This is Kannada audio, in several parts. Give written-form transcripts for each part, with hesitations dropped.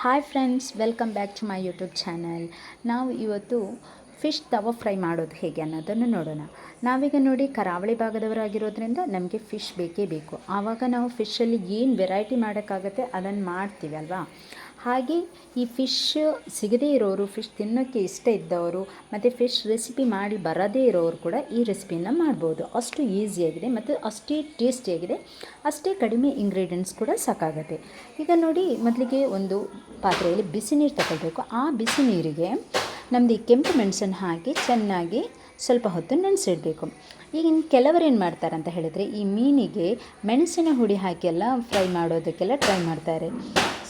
Hi friends, welcome back to my YouTube channel. ನಾವು ಇವತ್ತು ಫಿಶ್ ತವಾ ಫ್ರೈ ಮಾಡೋದು ಹೇಗೆ ಅನ್ನೋದನ್ನು ನೋಡೋಣ. ನಾವೀಗ ನೋಡಿ ಕರಾವಳಿ ಭಾಗದವರಾಗಿರೋದ್ರಿಂದ ನಮಗೆ ಫಿಶ್ ಬೇಕೇ ಬೇಕು. ಆವಾಗ ನಾವು ಫಿಶಲ್ಲಿ ಏನು ವೆರೈಟಿ ಮಾಡೋಕ್ಕಾಗತ್ತೆ ಅದನ್ನು ಮಾಡ್ತೀವಿ ಅಲ್ವಾ. ಹಾಗೆ ಈ ಫಿಶ್ ಸಿಗದೇ ಇರೋರು, ಫಿಶ್ ತಿನ್ನೋಕ್ಕೆ ಇಷ್ಟ ಇದ್ದವರು ಮತ್ತು ಫಿಶ್ ರೆಸಿಪಿ ಮಾಡಿ ಬರದೇ ಇರೋರು ಕೂಡ ಈ ರೆಸಿಪಿನ ಮಾಡ್ಬೋದು. ಅಷ್ಟು ಈಸಿಯಾಗಿದೆ ಮತ್ತು ಅಷ್ಟೇ ಟೇಸ್ಟಿಯಾಗಿದೆ, ಅಷ್ಟೇ ಕಡಿಮೆ ಇಂಗ್ರೀಡಿಯೆಂಟ್ಸ್ ಕೂಡ ಸಾಕಾಗುತ್ತೆ. ಈಗ ನೋಡಿ, ಮೊದಲಿಗೆ ಒಂದು ಪಾತ್ರೆಯಲ್ಲಿ ಬಿಸಿ ನೀರು ತಗೊಳ್ಬೇಕು. ಆ ಬಿಸಿ ನೀರಿಗೆ ನಮ್ಮದು ಕೆಂಪು ಮೆಣಸನ್ನು ಹಾಕಿ ಚೆನ್ನಾಗಿ ಸ್ವಲ್ಪ ಹೊತ್ತು ನೆನೆಸಿಡಬೇಕು. ಈಗಿನ ಕೆಲವರು ಏನು ಮಾಡ್ತಾರೆ ಅಂತ ಹೇಳಿದರೆ, ಈ ಮೀನಿಗೆ ಮೆಣಸಿನ ಹುಡಿ ಹಾಕಿ ಎಲ್ಲ ಫ್ರೈ ಮಾಡೋದಕ್ಕೆಲ್ಲ ಟ್ರೈ ಮಾಡ್ತಾರೆ.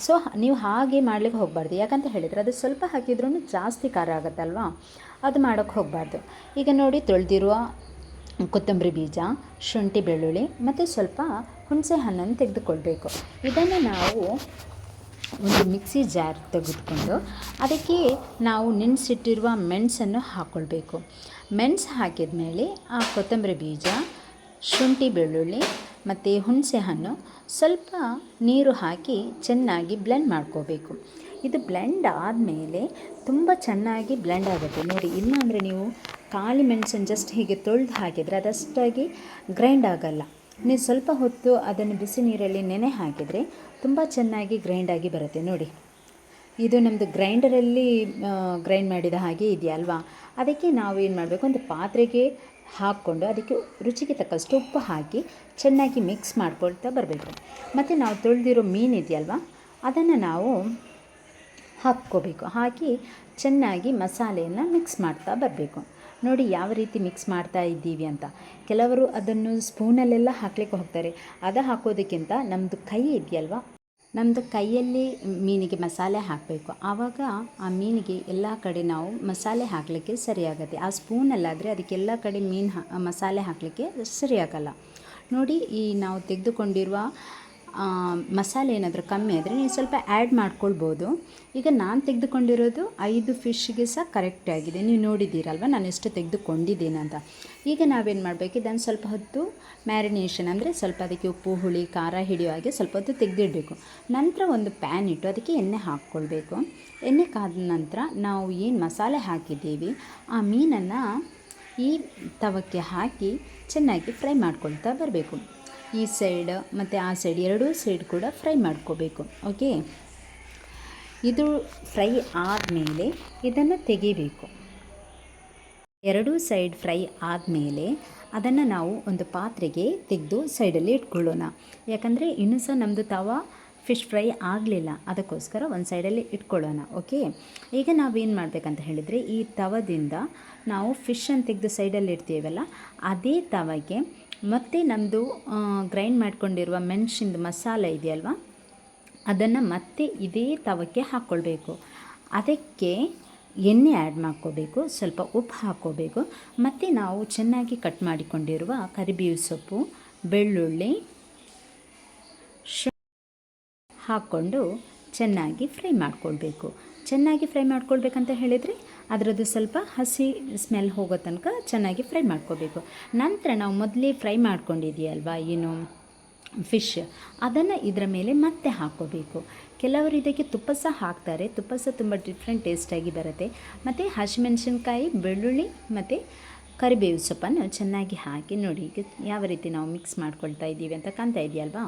ಸೊ ನೀವು ಹಾಗೆ ಮಾಡಲಿಕ್ಕೆ ಹೋಗಬಾರ್ದು. ಯಾಕಂತ ಹೇಳಿದರೆ ಅದು ಸ್ವಲ್ಪ ಹಾಕಿದ್ರೂ ಜಾಸ್ತಿ ಖಾರ ಆಗುತ್ತಲ್ವಾ, ಅದು ಮಾಡೋಕ್ಕೆ ಹೋಗಬಾರ್ದು. ಈಗ ನೋಡಿ, ತೊಳೆದಿರುವ ಕೊತ್ತಂಬರಿ ಬೀಜ, ಶುಂಠಿ, ಬೆಳ್ಳುಳ್ಳಿ ಮತ್ತು ಸ್ವಲ್ಪ ಹುಣಸೆ ಹಣ್ಣನ್ನು ತೆಗೆದುಕೊಳ್ಬೇಕು. ಇದನ್ನು ನಾವು ಒಂದು ಮಿಕ್ಸಿ ಜಾರ್ ತೆಗೆದುಕೊಂಡು ಅದಕ್ಕೆ ನಾವು ನೆನೆಸಿಟ್ಟಿರುವ ಮೆಣಸನ್ನು ಹಾಕ್ಕೊಳ್ಬೇಕು. ಮೆಣಸು ಹಾಕಿದ ಮೇಲೆ ಆ ಕೊತ್ತಂಬರಿ ಬೀಜ, ಶುಂಠಿ, ಬೆಳ್ಳುಳ್ಳಿ ಮತ್ತು ಹುಣಸೆ ಹಣ್ಣು, ಸ್ವಲ್ಪ ನೀರು ಹಾಕಿ ಚೆನ್ನಾಗಿ ಬ್ಲೆಂಡ್ ಮಾಡ್ಕೋಬೇಕು. ಇದು ಬ್ಲೆಂಡ್ ಆದಮೇಲೆ ತುಂಬ ಚೆನ್ನಾಗಿ ಬ್ಲೆಂಡ್ ಆಗುತ್ತೆ ನೋಡಿ. ಇಲ್ಲಾಂದರೆ ನೀವು ಖಾಲಿ ಮೆಣಸನ್ನು ಜಸ್ಟ್ ಹೀಗೆ ತೊಳೆದು ಹಾಕಿದರೆ ಅದಷ್ಟಾಗಿ ಗ್ರೈಂಡ್ ಆಗಲ್ಲ. ನೀವು ಸ್ವಲ್ಪ ಹೊತ್ತು ಅದನ್ನು ಬಿಸಿ ನೀರಲ್ಲಿ ನೆನೆ ಹಾಕಿದರೆ ತುಂಬ ಚೆನ್ನಾಗಿ ಗ್ರೈಂಡಾಗಿ ಬರುತ್ತೆ ನೋಡಿ. ಇದು ನಮ್ಮದು ಗ್ರೈಂಡರಲ್ಲಿ ಗ್ರೈಂಡ್ ಮಾಡಿದ ಹಾಗೆ ಇದೆಯಲ್ವಾ. ಅದಕ್ಕೆ ನಾವು ಏನು ಮಾಡಬೇಕು, ಒಂದು ಪಾತ್ರೆಗೆ ಹಾಕ್ಕೊಂಡು ಅದಕ್ಕೆ ರುಚಿಗೆ ತಕ್ಕಷ್ಟು ಉಪ್ಪು ಹಾಕಿ ಚೆನ್ನಾಗಿ ಮಿಕ್ಸ್ ಮಾಡ್ಕೊಳ್ತಾ ಬರಬೇಕು. ಮತ್ತು ನಾವು ತೊಳೆದಿರೋ ಮೀನು ಇದೆಯಲ್ವ, ಅದನ್ನು ನಾವು ಹಾಕ್ಕೋಬೇಕು. ಹಾಕಿ ಚೆನ್ನಾಗಿ ಮಸಾಲೆಯನ್ನು ಮಿಕ್ಸ್ ಮಾಡ್ತಾ ಬರಬೇಕು. ನೋಡಿ ಯಾವ ರೀತಿ ಮಿಕ್ಸ್ ಮಾಡ್ತಾ ಇದ್ದೀವಿ ಅಂತ. ಕೆಲವರು ಅದನ್ನು ಸ್ಪೂನಲ್ಲೆಲ್ಲ ಹಾಕ್ಲಿಕ್ಕೆ ಹೋಗ್ತಾರೆ. ಅದು ಹಾಕೋದಕ್ಕಿಂತ ನಮ್ಮದು ಕೈ ಇದೆಯಲ್ವ, ನಮ್ಮದು ಕೈಯಲ್ಲಿ ಮೀನಿಗೆ ಮಸಾಲೆ ಹಾಕಬೇಕು. ಆವಾಗ ಆ ಮೀನಿಗೆ ಎಲ್ಲ ಕಡೆ ನಾವು ಮಸಾಲೆ ಹಾಕಲಿಕ್ಕೆ ಸರಿಯಾಗುತ್ತೆ. ಆ ಸ್ಪೂನಲ್ಲಾದರೆ ಅದಕ್ಕೆಲ್ಲ ಕಡೆ ಮಸಾಲೆ ಹಾಕಲಿಕ್ಕೆ ಸರಿಯಾಗಲ್ಲ ನೋಡಿ. ಈ ನಾವು ತೆಗೆದುಕೊಂಡಿರುವ ಮಸಾಲೆ ಏನಾದರೂ ಕಮ್ಮಿ ಆದರೆ ನೀವು ಸ್ವಲ್ಪ ಆ್ಯಡ್ ಮಾಡ್ಕೊಳ್ಬೋದು. ಈಗ ನಾನು ತೆಗೆದುಕೊಂಡಿರೋದು 5 ಫಿಶ್ಗೆ ಸಹ ಕರೆಕ್ಟಾಗಿದೆ. ನೀವು ನೋಡಿದ್ದೀರಲ್ವ ನಾನು ಎಷ್ಟು ತೆಗೆದುಕೊಂಡಿದ್ದೀನಿ ಅಂತ. ಈಗ ನಾವೇನು ಮಾಡಬೇಕು, ಇದನ್ನು ಸ್ವಲ್ಪ ಹೊತ್ತು ಮ್ಯಾರಿನೇಷನ್ ಅಂದರೆ ಸ್ವಲ್ಪ ಅದಕ್ಕೆ ಉಪ್ಪು, ಹುಳಿ, ಖಾರ ಹಿಡಿಯೋ ಹಾಗೆ ಸ್ವಲ್ಪ ಹೊತ್ತು ತೆಗೆದಿಡಬೇಕು. ನಂತರ ಒಂದು ಪ್ಯಾನ್ ಇಟ್ಟು ಅದಕ್ಕೆ ಎಣ್ಣೆ ಹಾಕ್ಕೊಳ್ಬೇಕು. ಎಣ್ಣೆ ಕಾದ ನಂತರ ನಾವು ಏನು ಮಸಾಲೆ ಹಾಕಿದ್ದೀವಿ ಆ ಮೀನನ್ನು ಈ ತವಕ್ಕೆ ಹಾಕಿ ಚೆನ್ನಾಗಿ ಫ್ರೈ ಮಾಡ್ಕೊಳ್ತಾ ಬರಬೇಕು. ಈ ಸೈಡ್ ಮತ್ತು ಆ ಸೈಡ್, ಎರಡೂ ಸೈಡ್ ಕೂಡ ಫ್ರೈ ಮಾಡ್ಕೋಬೇಕು. ಓಕೆ, ಇದು ಫ್ರೈ ಆದಮೇಲೆ ಇದನ್ನು ತೆಗಿಬೇಕು. ಎರಡೂ ಸೈಡ್ ಫ್ರೈ ಆದಮೇಲೆ ಅದನ್ನು ನಾವು ಒಂದು ಪಾತ್ರೆಗೆ ತೆಗೆದು ಸೈಡಲ್ಲಿ ಇಟ್ಕೊಳ್ಳೋಣ. ಯಾಕಂದರೆ ಇನ್ನೂ ಸಹ ನಮ್ಮದು ತವ ಫಿಶ್ ಫ್ರೈ ಆಗಲಿಲ್ಲ, ಅದಕ್ಕೋಸ್ಕರ ಒಂದು ಸೈಡಲ್ಲಿ ಇಟ್ಕೊಳ್ಳೋಣ. ಓಕೆ, ಈಗ ನಾವೇನು ಮಾಡಬೇಕಂತ ಹೇಳಿದರೆ, ಈ ತವದಿಂದ ನಾವು ಫಿಶನ್ನು ತೆಗೆದು ಸೈಡಲ್ಲಿ ಇಡ್ತೀವಲ್ಲ, ಅದೇ ತವಗೆ ಮತ್ತು ನಮ್ಮದು ಗ್ರೈಂಡ್ ಮಾಡ್ಕೊಂಡಿರುವ ಮೆಣಸಿಂದು ಮಸಾಲೆ ಇದೆಯಲ್ವ, ಅದನ್ನು ಮತ್ತೆ ಇದೇ ತವಕ್ಕೆ ಹಾಕ್ಕೊಳ್ಬೇಕು. ಅದಕ್ಕೆ ಎಣ್ಣೆ ಆ್ಯಡ್ ಮಾಡ್ಕೋಬೇಕು, ಸ್ವಲ್ಪ ಉಪ್ಪು ಹಾಕ್ಕೋಬೇಕು, ಮತ್ತು ನಾವು ಚೆನ್ನಾಗಿ ಕಟ್ ಮಾಡಿಕೊಂಡಿರುವ ಕರಿಬೇವು ಸೊಪ್ಪು, ಬೆಳ್ಳುಳ್ಳಿ ಹಾಕ್ಕೊಂಡು ಚೆನ್ನಾಗಿ ಫ್ರೈ ಮಾಡ್ಕೊಳ್ಬೇಕು. ಚೆನ್ನಾಗಿ ಫ್ರೈ ಮಾಡ್ಕೊಳ್ಬೇಕಂತ ಹೇಳಿದರೆ ಅದರದ್ದು ಸ್ವಲ್ಪ ಹಸಿ ಸ್ಮೆಲ್ ಹೋಗೋ ತನಕ ಚೆನ್ನಾಗಿ ಫ್ರೈ ಮಾಡ್ಕೋಬೇಕು. ನಂತರ ನಾವು ಮೊದಲೇ ಫ್ರೈ ಮಾಡ್ಕೊಂಡಿದೆಯಲ್ವ ಏನು ಫಿಶ್, ಅದನ್ನು ಇದರ ಮೇಲೆ ಮತ್ತೆ ಹಾಕ್ಕೋಬೇಕು. ಕೆಲವರು ಇದಕ್ಕೆ ತುಪ್ಪ ಸಹ ಹಾಕ್ತಾರೆ. ತುಪ್ಪ ಸಹ ತುಂಬ ಡಿಫ್ರೆಂಟ್ ಟೇಸ್ಟಾಗಿ ಬರುತ್ತೆ. ಮತ್ತು ಹಸಿಮೆಣಸಿನ್ಕಾಯಿ, ಬೆಳ್ಳುಳ್ಳಿ ಮತ್ತು ಕರಿಬೇವು ಸೊಪ್ಪನ್ನು ಚೆನ್ನಾಗಿ ಹಾಕಿ ನೋಡಿ, ಈಗ ಯಾವ ರೀತಿ ನಾವು ಮಿಕ್ಸ್ ಮಾಡ್ಕೊಳ್ತಾ ಇದ್ದೀವಿ ಅಂತ ಕಾಣ್ತಾ ಇದೆಯಲ್ವಾ.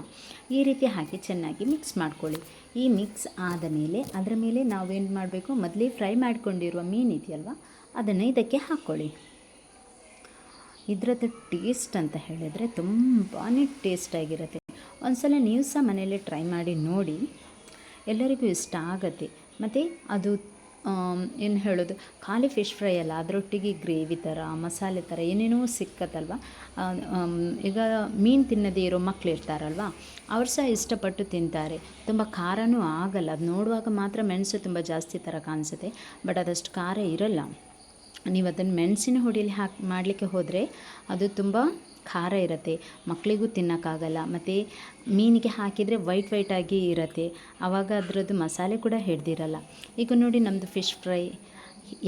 ಈ ರೀತಿ ಹಾಕಿ ಚೆನ್ನಾಗಿ ಮಿಕ್ಸ್ ಮಾಡ್ಕೊಳ್ಳಿ. ಈ ಮಿಕ್ಸ್ ಆದ ಮೇಲೆ ಅದರ ಮೇಲೆ ನಾವೇನು ಮಾಡಬೇಕು, ಮೊದಲೇ ಫ್ರೈ ಮಾಡ್ಕೊಂಡಿರುವ ಮೀನು ಇದೆಯಲ್ವ ಅದನ್ನು ಇದಕ್ಕೆ ಹಾಕ್ಕೊಳ್ಳಿ. ಇದರದ್ದು ಟೇಸ್ಟ್ ಅಂತ ಹೇಳಿದರೆ ತುಂಬಾ ಟೇಸ್ಟಾಗಿರುತ್ತೆ. ಒಂದು ಸಲ ನೀವು ಸಹ ಮನೆಯಲ್ಲೇ ಟ್ರೈ ಮಾಡಿ ನೋಡಿ, ಎಲ್ಲರಿಗೂ ಇಷ್ಟ ಆಗುತ್ತೆ. ಮತ್ತು ಅದು ಏನು ಹೇಳೋದು, ಖಾಲಿ ಫಿಶ್ ಫ್ರೈ ಅಲ್ಲ, ಅದರೊಟ್ಟಿಗೆ ಗ್ರೇವಿ ಥರ, ಮಸಾಲೆ ಥರ ಏನೇನೋ ಸಿಕ್ಕತ್ತಲ್ವ. ಈಗ ಮೀನು ತಿನ್ನದೇ ಇರೋ ಮಕ್ಕಳು ಇರ್ತಾರಲ್ವ, ಅವ್ರು ಸಹ ಇಷ್ಟಪಟ್ಟು ತಿಂತಾರೆ. ತುಂಬ ಖಾರನೂ ಆಗಲ್ಲ. ಅದು ನೋಡುವಾಗ ಮಾತ್ರ ಮೆಣಸು ತುಂಬ ಜಾಸ್ತಿ ಥರ ಕಾಣಿಸುತ್ತೆ, ಬಟ್ ಅದಷ್ಟು ಖಾರ ಇರಲ್ಲ. ನೀವು ಅದನ್ನು ಮೆಣಸಿನ ಹುಡಿಯಲ್ಲಿ ಮಾಡಲಿಕ್ಕೆ ಹೋದರೆ ಅದು ತುಂಬ ಖಾರ ಇರುತ್ತೆ, ಮಕ್ಕಳಿಗೂ ತಿನ್ನೋಕ್ಕಾಗಲ್ಲ. ಮತ್ತು ಮೀನಿಗೆ ಹಾಕಿದರೆ ವೈಟ್ ಆಗಿ ಇರುತ್ತೆ, ಆವಾಗ ಅದರದ್ದು ಮಸಾಲೆ ಕೂಡ ಹಿಡ್ದಿರಲ್ಲ. ಈಗ ನೋಡಿ ನಮ್ಮದು ಫಿಶ್ ಫ್ರೈ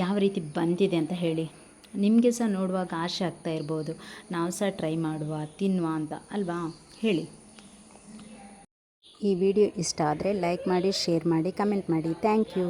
ಯಾವ ರೀತಿ ಬಂದಿದೆ ಅಂತ ಹೇಳಿ. ನಿಮಗೆ ಸಹ ನೋಡುವಾಗ ಆಸೆ ಆಗ್ತಾ ಇರ್ಬೋದು, ನಾವು ಸಹ ಟ್ರೈ ಮಾಡುವ, ತಿನ್ನುವ ಅಂತ ಅಲ್ವಾ ಹೇಳಿ. ಈ ವಿಡಿಯೋ ಇಷ್ಟ ಆದರೆ ಲೈಕ್ ಮಾಡಿ, ಶೇರ್ ಮಾಡಿ, ಕಮೆಂಟ್ ಮಾಡಿ. Thank you.